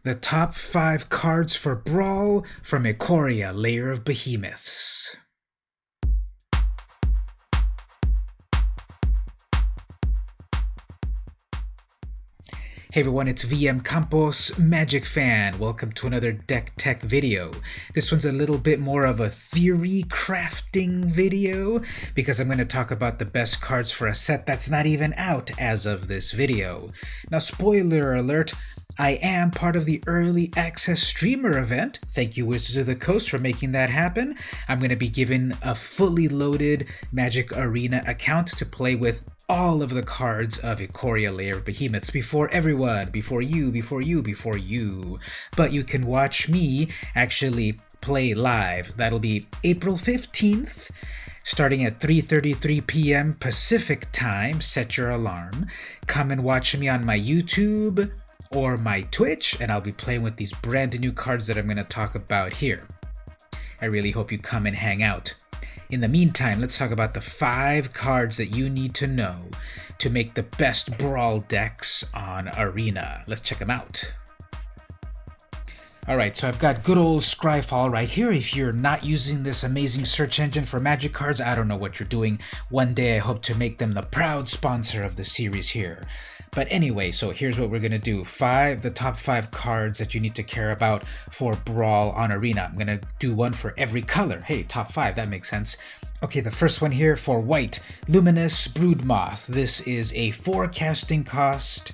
the top 5 cards for Brawl from Ikoria, Lair of Behemoths. Hey everyone, it's VM Campos, Magic fan. Welcome to another deck tech video. This one's a little bit more of a theory crafting video because I'm going to talk about the best cards for a set that's not even out as of this video. Now, spoiler alert, I am part of the early access streamer event. Thank you, Wizards of the Coast, for making that happen. I'm going to be given a fully loaded Magic Arena account to play with all of the cards of Ikoria Lair of Behemoths before everyone, before you. But you can watch me actually play live. That'll be April 15th. Starting at 3:33 p.m. Pacific time. Set your alarm. Come and watch me on my YouTube or my Twitch, and I'll be playing with these brand new cards that I'm going to talk about here. I really hope you come and hang out. In the meantime, let's talk about the 5 cards that you need to know to make the best Brawl decks on Arena. Let's check them out. Alright, so I've got good old Scryfall right here. If you're not using this amazing search engine for Magic cards, I don't know what you're doing. One day I hope to make them the proud sponsor of the series here. But anyway, so here's what we're going to do. The top 5 cards that you need to care about for Brawl on Arena. I'm going to do one for every color. Hey, top 5, that makes sense. Okay, the first one here for white, Luminous Broodmoth. This is a 4 casting cost,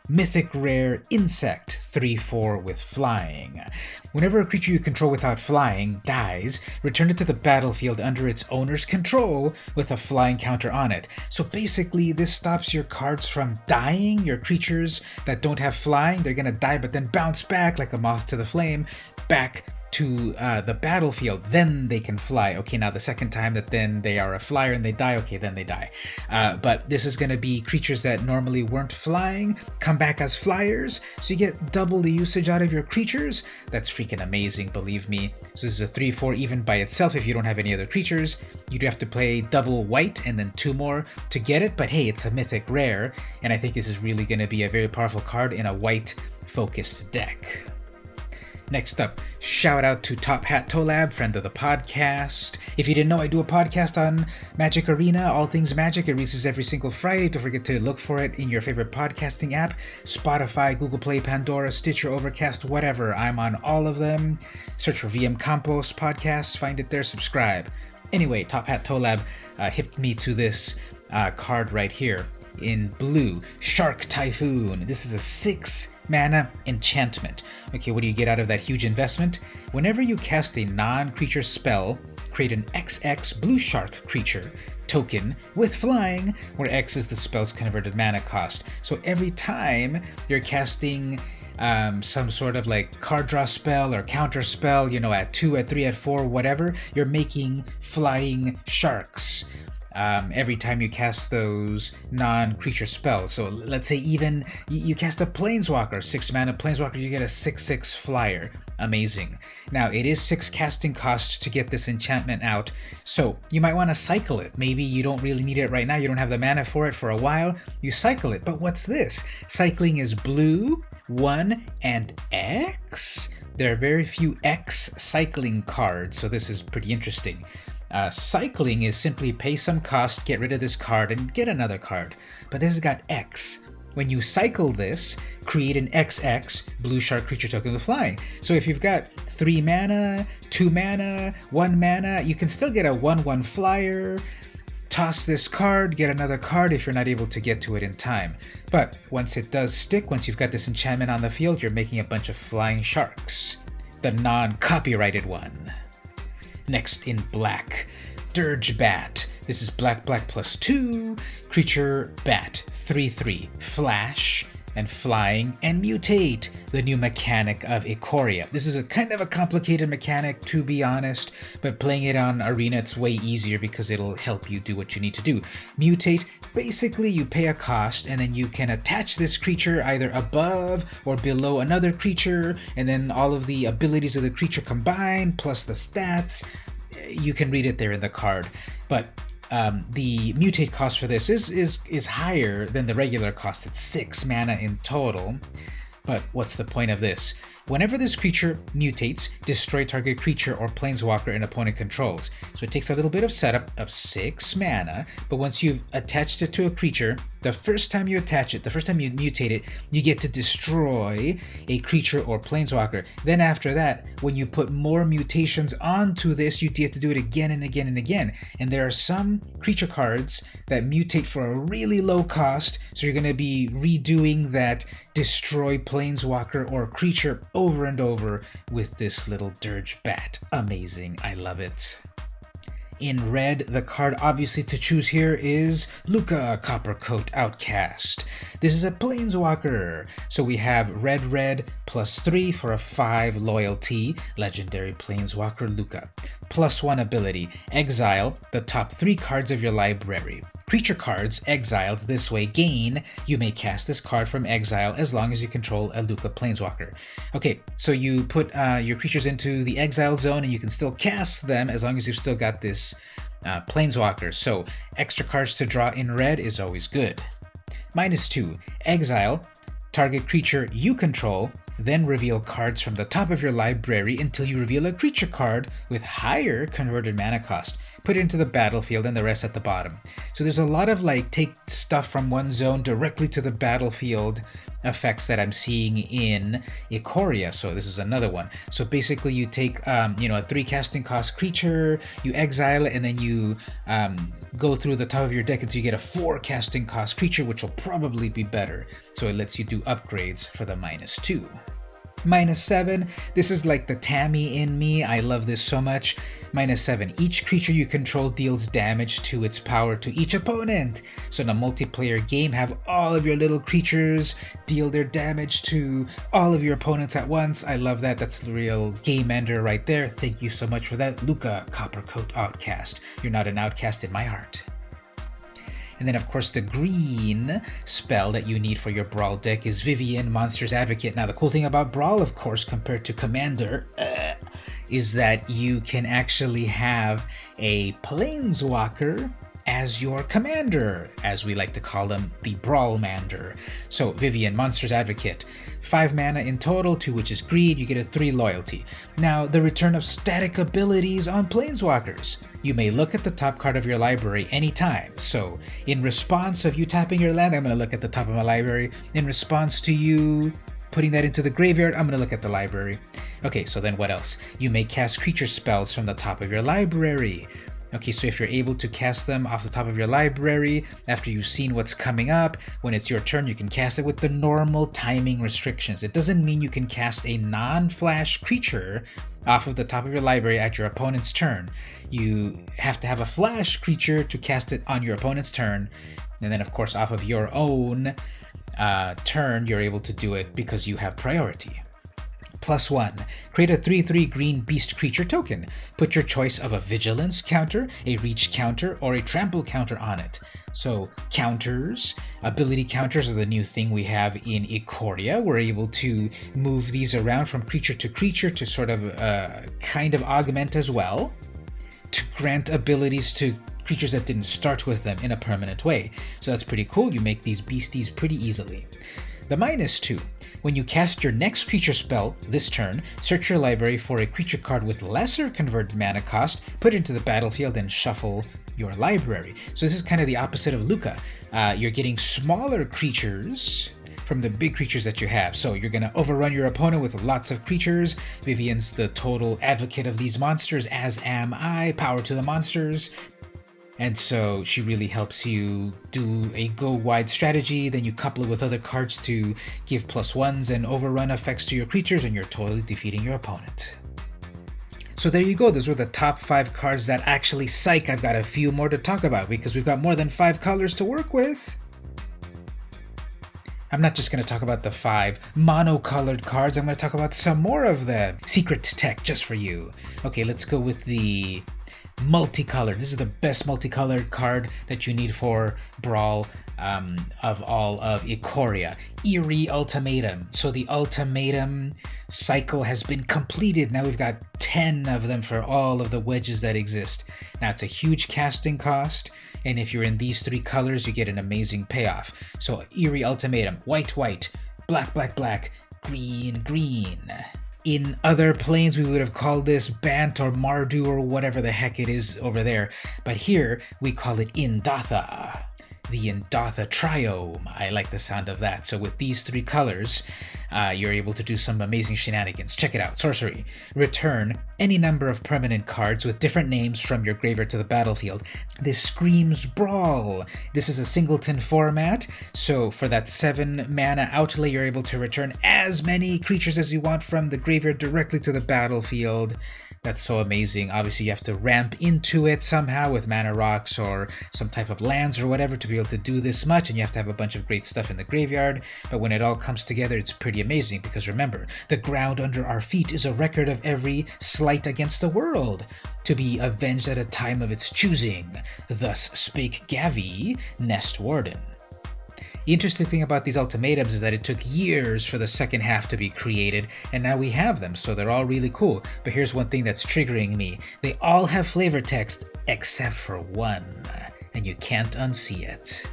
mythic rare insect, 3/4 with flying. Whenever a creature you control without flying dies, return it to the battlefield under its owner's control with a flying counter on it. So basically, this stops your cards from dying. Your creatures that don't have flying, they're gonna die but then bounce back like a moth to the flame, back to the battlefield. Then they can fly. Okay, now the second time that then they are a flyer and they die, okay, then they die. But this is going to be creatures that normally weren't flying, come back as flyers, so you get double the usage out of your creatures. That's freaking amazing, believe me. So this is a 3/4 even by itself. If you don't have any other creatures, you'd have to play double white and then 2 more to get it, but hey, it's a mythic rare, and I think this is really going to be a very powerful card in a white-focused deck. Next up, shout out to Top Hat Tolab, friend of the podcast. If you didn't know, I do a podcast on Magic Arena, all things Magic. It releases every single Friday. Don't forget to look for it in your favorite podcasting app, Spotify, Google Play, Pandora, Stitcher, Overcast, whatever. I'm on all of them. Search for VM Campos Podcast, find it there, subscribe. Anyway, Top Hat Tolab hipped me to this card right here in blue, Shark Typhoon. This is a 6 mana enchantment. Okay, what do you get out of that huge investment? Whenever you cast a non-creature spell, create an XX blue shark creature token with flying, where X is the spell's converted mana cost. So every time you're casting some sort of like card draw spell or counter spell, at 2, at 3, at 4, whatever, you're making flying sharks. Every time you cast those non-creature spells. So let's say even you cast a Planeswalker, 6 mana Planeswalker, you get a 6/6 flyer. Amazing. Now, it is 6 casting cost to get this enchantment out, so you might want to cycle it. Maybe you don't really need it right now, you don't have the mana for it for a while, you cycle it. But what's this? Cycling is blue, 1, and X? There are very few X cycling cards, so this is pretty interesting. Cycling is simply pay some cost, get rid of this card, and get another card. But this has got X. When you cycle this, create an XX blue shark creature token with flying. So if you've got 3 mana, 2 mana, 1 mana, you can still get a 1/1 flyer, toss this card, get another card if you're not able to get to it in time. But once it does stick, once you've got this enchantment on the field, you're making a bunch of flying sharks. The non-copyrighted one. Next in black, Dirge Bat. This is black +2, creature bat, 3/3, flash, and flying, and mutate, the new mechanic of Ikoria. This is a kind of a complicated mechanic, to be honest, but playing it on Arena, it's way easier because it'll help you do what you need to do. Mutate, basically you pay a cost, and then you can attach this creature either above or below another creature, and then all of the abilities of the creature combined, plus the stats. You can read it there in the card, but the mutate cost for this is higher than the regular cost. It's 6 mana in total. But what's the point of this? Whenever this creature mutates, destroy target creature or planeswalker an opponent controls. So it takes a little bit of setup of 6 mana, but once you've attached it to a creature, the first time you attach it, the first time you mutate it, you get to destroy a creature or planeswalker. Then after that, when you put more mutations onto this, you get to do it again and again and again. And there are some creature cards that mutate for a really low cost, so you're going to be redoing that destroy planeswalker or creature over and over with this little Dirge Bat. Amazing. I love it. In red, the card obviously to choose here is Looka, Coppercoat Outcast. This is a planeswalker. So we have red +3 for a 5 loyalty, legendary planeswalker Looka. +1 ability, exile the top 3 cards of your library. Creature cards exiled this way gain. You may cast this card from exile as long as you control a Looka planeswalker. Okay, so you put your creatures into the exile zone and you can still cast them as long as you've still got this planeswalker. So extra cards to draw in red is always good. -2, exile target creature you control, then reveal cards from the top of your library until you reveal a creature card with higher converted mana cost. Put it into the battlefield and the rest at the bottom. So there's a lot of like take stuff from one zone directly to the battlefield effects that I'm seeing in Ikoria. So this is another one. So basically you take a 3 casting cost creature, you exile it, and then you go through the top of your deck until you get a 4 casting cost creature, which will probably be better. So it lets you do upgrades for the -2. -7, this is like the Tammy in me. I love this so much. -7, each creature you control deals damage to its power to each opponent. So in a multiplayer game, have all of your little creatures deal their damage to all of your opponents at once. I love that. That's the real game ender right there. Thank you so much for that, Looka, Coppercoat Outcast. You're not an outcast in my heart. And then, of course, the green spell that you need for your Brawl deck is Vivienne, Monster's Advocate. Now, the cool thing about Brawl, of course, compared to Commander, is that you can actually have a Planeswalker as your commander, as we like to call them, the Brawlmander. So Vivienne, Monster's Advocate, 5 mana in total, 2 which is greed, you get a 3 loyalty. Now, the return of static abilities on Planeswalkers. You may look at the top card of your library anytime. So in response of you tapping your land, I'm going to look at the top of my library. In response to you putting that into the graveyard, I'm going to look at the library. Okay, so then what else? You may cast creature spells from the top of your library. Okay, so if you're able to cast them off the top of your library after you've seen what's coming up, when it's your turn, you can cast it with the normal timing restrictions. It doesn't mean you can cast a non-flash creature off of the top of your library at your opponent's turn. You have to have a flash creature to cast it on your opponent's turn, and then of course off of your own turn, you're able to do it because you have priority. +1. Create a 3/3 green beast creature token. Put your choice of a vigilance counter, a reach counter, or a trample counter on it. So counters, ability counters are the new thing we have in Ikoria. We're able to move these around from creature to creature to sort of kind of augment as well, to grant abilities to creatures that didn't start with them in a permanent way. So that's pretty cool. You make these beasties pretty easily. The -2. When you cast your next creature spell this turn, search your library for a creature card with lesser converted mana cost, put it into the battlefield, and shuffle your library. So this is kind of the opposite of Looka. You're getting smaller creatures from the big creatures that you have. So you're going to overrun your opponent with lots of creatures. Vivienne's the total advocate of these monsters, as am I. Power to the monsters. And so she really helps you do a go-wide strategy, then you couple it with other cards to give +1s and overrun effects to your creatures, and you're totally defeating your opponent. So there you go, those were the top 5 cards that actually psych. I've got a few more to talk about because we've got more than 5 colors to work with. I'm not just going to talk about the 5 mono-colored cards, I'm going to talk about some more of them. Secret tech just for you. Okay, let's go with the multicolored. This is the best multicolored card that you need for Brawl of all of Ikoria. Eerie Ultimatum. So the Ultimatum cycle has been completed. Now we've got 10 of them for all of the wedges that exist. Now it's a huge casting cost, and if you're in these 3 colors, you get an amazing payoff. So Eerie Ultimatum, white, white, black, black, black, green, green. In other planes, we would have called this Bant or Mardu or whatever the heck it is over there. But here, we call it Indatha. The Indatha Triome. I like the sound of that. So with these three colors, you're able to do some amazing shenanigans. Check it out. Sorcery. Return any number of permanent cards with different names from your graveyard to the battlefield. This screams Brawl. This is a singleton format, so for that 7 mana outlay, you're able to return as many creatures as you want from the graveyard directly to the battlefield. That's so amazing. Obviously, you have to ramp into it somehow with mana rocks or some type of lands or whatever to be able to do this much, and you have to have a bunch of great stuff in the graveyard. But when it all comes together, it's pretty amazing because remember, the ground under our feet is a record of every slight against the world, to be avenged at a time of its choosing. Thus spake Gavi, Nest Warden. The interesting thing about these ultimatums is that it took years for the second half to be created, and now we have them, so they're all really cool. But here's one thing that's triggering me. They all have flavor text, except for one, and you can't unsee it.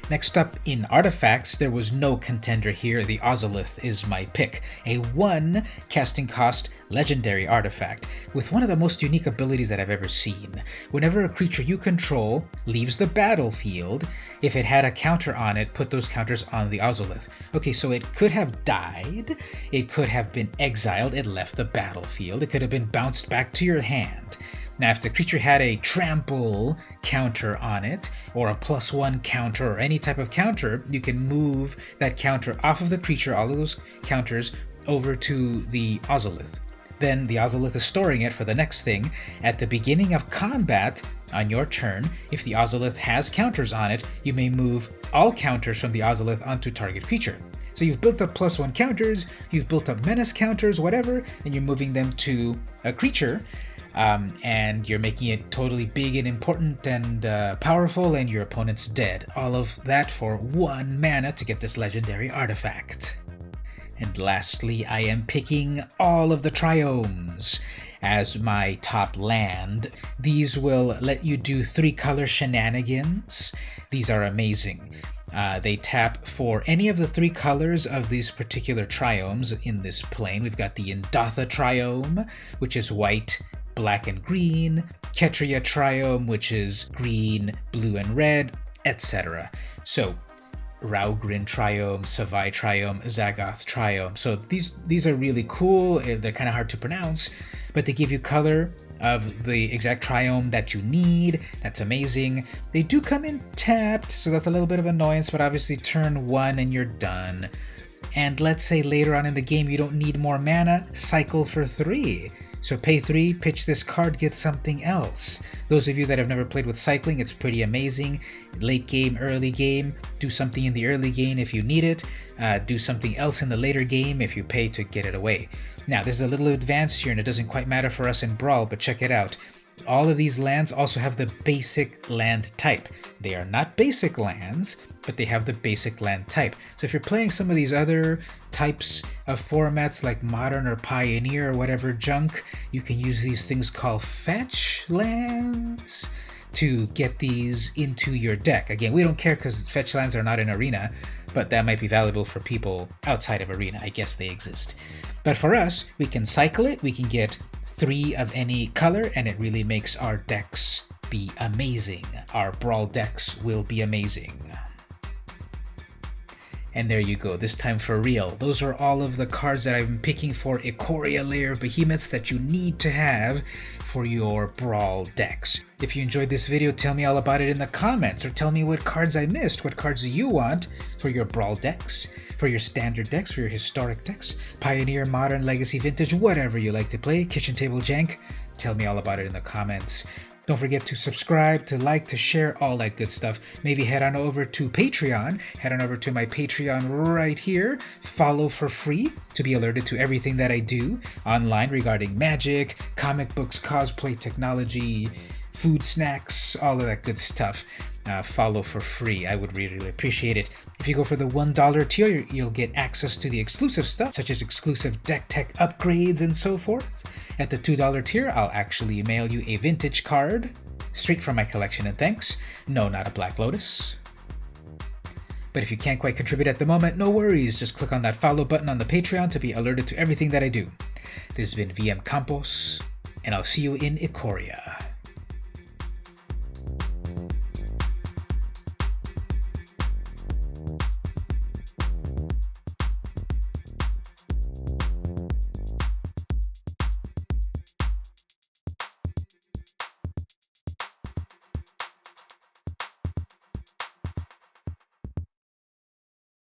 Next up, in artifacts, there was no contender here. The Ozolith is my pick. A 1 casting cost legendary artifact with one of the most unique abilities that I've ever seen. Whenever a creature you control leaves the battlefield, if it had a counter on it, put those counters on the Ozolith. Okay, so it could have died, it could have been exiled, it left the battlefield, it could have been bounced back to your hand. Now, if the creature had a trample counter on it, or a +1 counter, or any type of counter, you can move that counter off of the creature, all of those counters, over to the Ozolith. Then the Ozolith is storing it for the next thing. At the beginning of combat, on your turn, if the Ozolith has counters on it, you may move all counters from the Ozolith onto target creature. So you've built up +1 counters, you've built up menace counters, whatever, and you're moving them to a creature. And you're making it totally big and important and powerful, and your opponent's dead. All of that for 1 mana to get this legendary artifact. And lastly, I am picking all of the Triomes as my top land. These will let you do 3-color shenanigans. These are amazing. They tap for any of the 3 colors of these particular Triomes in this plane. We've got the Indatha Triome, which is white, black and green, Ketria Triome, which is green, blue and red, etc. So Raugrin Triome, Savai Triome, Zagoth Triome. So these are really cool. They're kind of hard to pronounce, but they give you color of the exact Triome that you need. That's amazing. They do come in tapped, so that's a little bit of annoyance, but obviously turn 1 and you're done. And let's say later on in the game you don't need more mana, cycle for 3. So pay 3, pitch this card, get something else. Those of you that have never played with cycling, it's pretty amazing. Late game, early game, do something in the early game if you need it. Do something else in the later game if you pay to get it away. Now, this is a little advanced here and it doesn't quite matter for us in Brawl, but check it out. All of these lands also have the basic land type. They are not basic lands, but they have the basic land type. So if you're playing some of these other types of formats like Modern or Pioneer or whatever junk, you can use these things called fetch lands to get these into your deck. Again, we don't care because fetch lands are not in Arena, but that might be valuable for people outside of Arena. I guess they exist. But for us, we can cycle it, we can get 3 of any color, and it really makes our decks be amazing. Our Brawl decks will be amazing. And there you go, this time for real. Those are all of the cards that I'm picking for Ikoria Lair of Behemoths that you need to have for your Brawl decks. If you enjoyed this video, tell me all about it in the comments, or tell me what cards I missed, what cards you want for your Brawl decks, for your standard decks, for your historic decks, Pioneer, Modern, Legacy, Vintage, whatever you like to play, Kitchen Table Jank. Tell me all about it in the comments. Don't forget to subscribe, to like, to share, all that good stuff. Maybe head on over to Patreon. Head on over to my Patreon right here. Follow for free to be alerted to everything that I do online regarding magic, comic books, cosplay, technology, food, snacks, all of that good stuff. Follow for free. I would really appreciate it. If you go for the $1 tier, you'll get access to the exclusive stuff, such as exclusive deck tech upgrades and so forth. At the $2 tier, I'll actually mail you a vintage card straight from my collection, and thanks. No, not a Black Lotus. But if you can't quite contribute at the moment, no worries. Just click on that follow button on the Patreon to be alerted to everything that I do. This has been VM Campos, and I'll see you in Ikoria.